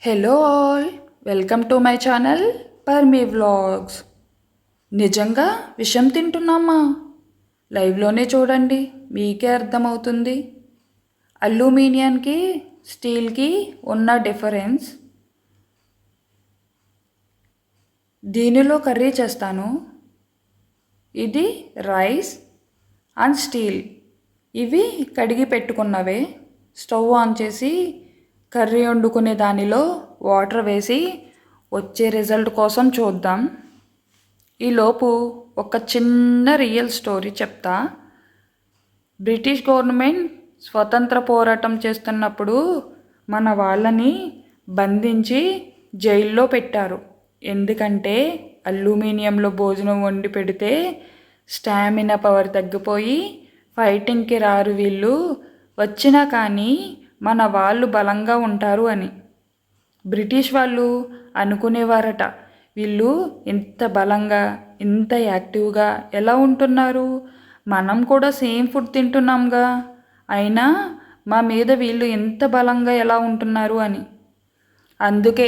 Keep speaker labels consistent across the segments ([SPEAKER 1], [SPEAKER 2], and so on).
[SPEAKER 1] Hello all, welcome to my channel Parmi vlogs. నిజంగా విషం తింటున్నామా? లైవ్లోనే చూడండి, మీకే అర్థమవుతుంది. అల్యూమినియంకి స్టీల్కి ఉన్న డిఫరెన్స్. దీనిలో కర్రీ చేస్తాను. ఇది రైస్ అండ్ స్టీల్. ఇవి కడిగి పెట్టుకున్నవే. స్టవ్ ఆన్ చేసి కర్రీ వండుకునే దానిలో వాటర్ వేసి వచ్చే రిజల్ట్ కోసం చూద్దాం. ఈలోపు ఒక చిన్న రియల్ స్టోరీ చెప్తా. బ్రిటిష్ గవర్నమెంట్ స్వతంత్ర పోరాటం చేస్తున్నప్పుడు మన వాళ్ళని బంధించి జైల్లో పెట్టారు. ఎందుకంటే అల్యూమినియంలో భోజనం వండి పెడితే స్టామినా పవర్ తగ్గిపోయి ఫైటింగ్కి రారు వీళ్ళు, వచ్చినా కానీ మన వాళ్ళు బలంగా ఉంటారు అని. బ్రిటిష్ వాళ్ళు అనుకునేవారట, వీళ్ళు ఇంత బలంగా ఇంత యాక్టివ్గా ఎలా ఉంటున్నారు, మనం కూడా సేమ్ ఫుడ్ తింటున్నాంగా, అయినా మా మీద వీళ్ళు ఎంత బలంగా ఎలా ఉంటున్నారు అని. అందుకే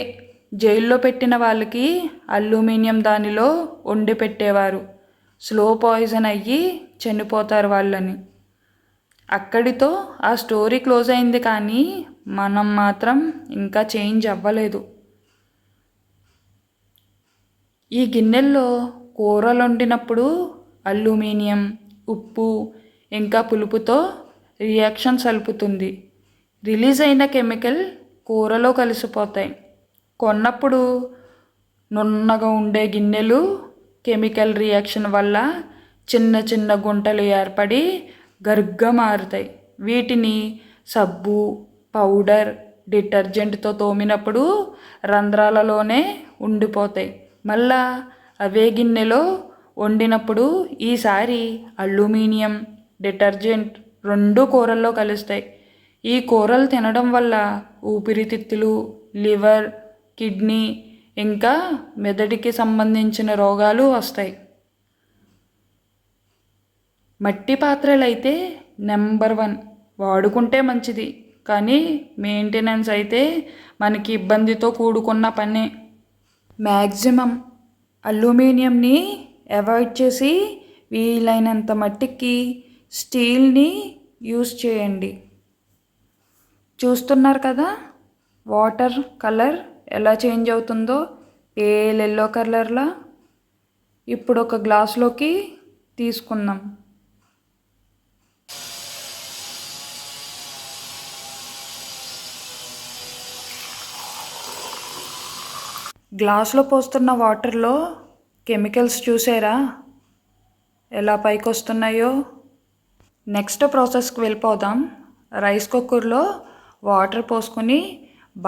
[SPEAKER 1] జైల్లో పెట్టిన వాళ్ళకి అల్యూమినియం దానిలో వండి పెట్టేవారు. స్లో పాయిజన్ అయ్యి చనిపోతారు వాళ్ళని. అక్కడితో ఆ స్టోరీ క్లోజ్ అయింది, కానీ మనం మాత్రం ఇంకా చేంజ్ అవ్వలేదు. ఈ గిన్నెల్లో కూరలు వండినప్పుడు అల్యూమినియం ఉప్పు ఇంకా పులుపుతో రియాక్షన్ సలుపుతుంది. రిలీజ్ అయిన కెమికల్ కూరలో కలిసిపోతాయి. కొన్నప్పుడు నున్నగా ఉండే గిన్నెలు కెమికల్ రియాక్షన్ వల్ల చిన్న చిన్న గుంటలు ఏర్పడి గరుగ్గా మారుతాయి. వీటిని సబ్బు, పౌడర్, డిటర్జెంట్తో తోమినప్పుడు రంధ్రాలలోనే ఉండిపోతాయి. మళ్ళా అవే గిన్నెలో వండినప్పుడు ఈసారి అల్యూమినియం, డిటర్జెంట్ రెండు కూరల్లో కలుస్తాయి. ఈ కూరలు తినడం వల్ల ఊపిరితిత్తులు, లివర్, కిడ్నీ ఇంకా మెదడుకి సంబంధించిన రోగాలు వస్తాయి. మట్టి పాత్రలైతే నెంబర్ 1 వాడుకుంటే మంచిది, కానీ మెయింటెనెన్స్ అయితే మనకి ఇబ్బందితో కూడుకున్న పనే. మ్యాక్సిమం అల్యూమినియంని అవాయిడ్ చేసి వీలైనంత మట్టికి స్టీల్ని యూస్ చేయండి. చూస్తున్నారు కదా వాటర్ కలర్ ఎలా చేంజ్ అవుతుందో, పేల్ ఎల్లో కలర్లా. ఇప్పుడు ఒక గ్లాస్లోకి తీసుకుందాం. గ్లాస్లో పోస్తున్న వాటర్లో కెమికల్స్ చూసారా ఎలా పైకి వస్తున్నాయో? నెక్స్ట్ ప్రాసెస్కి వెళ్ళిపోదాం. రైస్ కుక్కర్లో వాటర్ పోసుకొని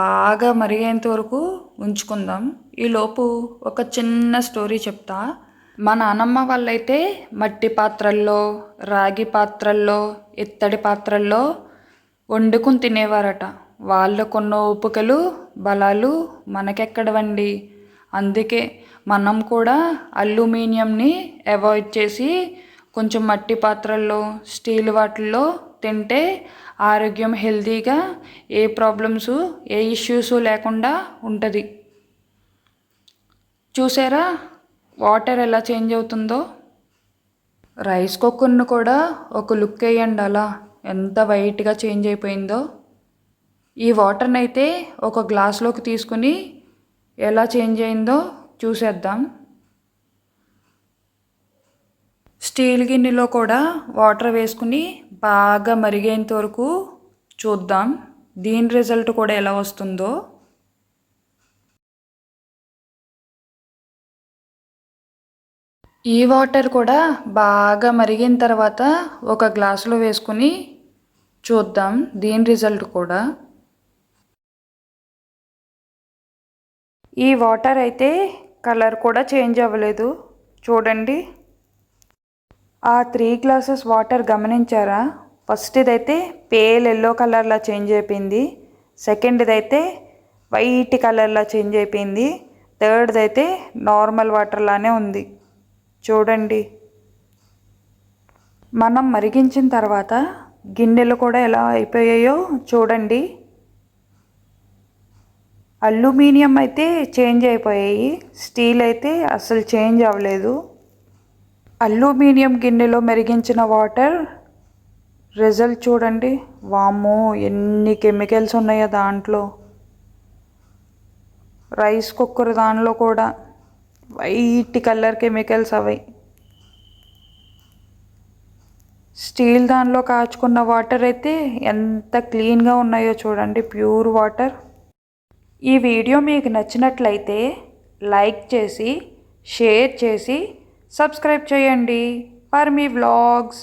[SPEAKER 1] బాగా మరిగేంత వరకు ఉంచుకుందాం. ఈలోపు ఒక చిన్న స్టోరీ చెప్తా. మా నానమ్మ వాళ్ళైతే మట్టి పాత్రల్లో, రాగి పాత్రల్లో, ఇత్తడి పాత్రల్లో వండుకుని తినేవారట. వాళ్ళకున్న ఓపికలు బలాలు మనకెక్కడవండి. అందుకే మనం కూడా అల్యూమినియంని అవాయిడ్ చేసి కొంచెం మట్టి పాత్రల్లో, స్టీల్ వాటిల్లో తింటే ఆరోగ్యం హెల్తీగా, ఏ ప్రాబ్లమ్స్ ఏ ఇష్యూస్ లేకుండా ఉంటుంది. చూసారా వాటర్ ఎలా చేంజ్ అవుతుందో? రైస్ కుక్కర్ను కూడా ఒక లుక్ వేయండి, అలా ఎంత వైట్గా చేంజ్ అయిపోయిందో. ఈ వాటర్ని అయితే ఒక గ్లాస్లోకి తీసుకుని ఎలా చేంజ్ అయిందో చూసేద్దాం. స్టీల్ గిన్నెలో కూడా వాటర్ వేసుకుని బాగా మరిగేంత వరకు చూద్దాం, దీని రిజల్ట్ కూడా ఎలా వస్తుందో. ఈ వాటర్ కూడా బాగా మరిగిన తర్వాత ఒక గ్లాసులో వేసుకుని చూద్దాం దీని రిజల్ట్ కూడా. ఈ వాటర్ అయితే కలర్ కూడా చేంజ్ అవ్వలేదు, చూడండి. ఆ 3 గ్లాసెస్ వాటర్ గమనించారా? ఫస్ట్ ఇదైతే పేల్ ఎల్లో కలర్లా చేంజ్ అయిపోయింది, సెకండ్ది అయితే వైట్ కలర్లా చేంజ్ అయిపోయింది, థర్డ్ది అయితే నార్మల్ వాటర్లానే ఉంది. చూడండి. మనం మరిగించిన తర్వాత గిన్నెలు కూడా ఎలా అయిపోయాయో చూడండి. అల్యూమినియం అయితే చేంజ్ అయిపోయాయి, స్టీల్ అయితే అసలు చేంజ్ అవ్వలేదు. అల్యూమినియం గిన్నెలో మెరిగించిన వాటర్ రిజల్ట్ చూడండి. వామ్మో ఎన్ని కెమికల్స్ ఉన్నాయో దాంట్లో. రైస్ కుక్కర్ దానిలో కూడా వైట్ కలర్ కెమికల్స్ అవి. స్టీల్ దానిలో కాచుకున్న వాటర్ అయితే ఎంత క్లీన్గా ఉన్నాయో చూడండి, ప్యూర్ వాటర్. ఈ వీడియో మీకు నచ్చినట్లయితే లైక్ చేసి, షేర్ చేసి, సబ్స్క్రైబ్ చేయండి ఫర్ మీ వ్లాగ్స్.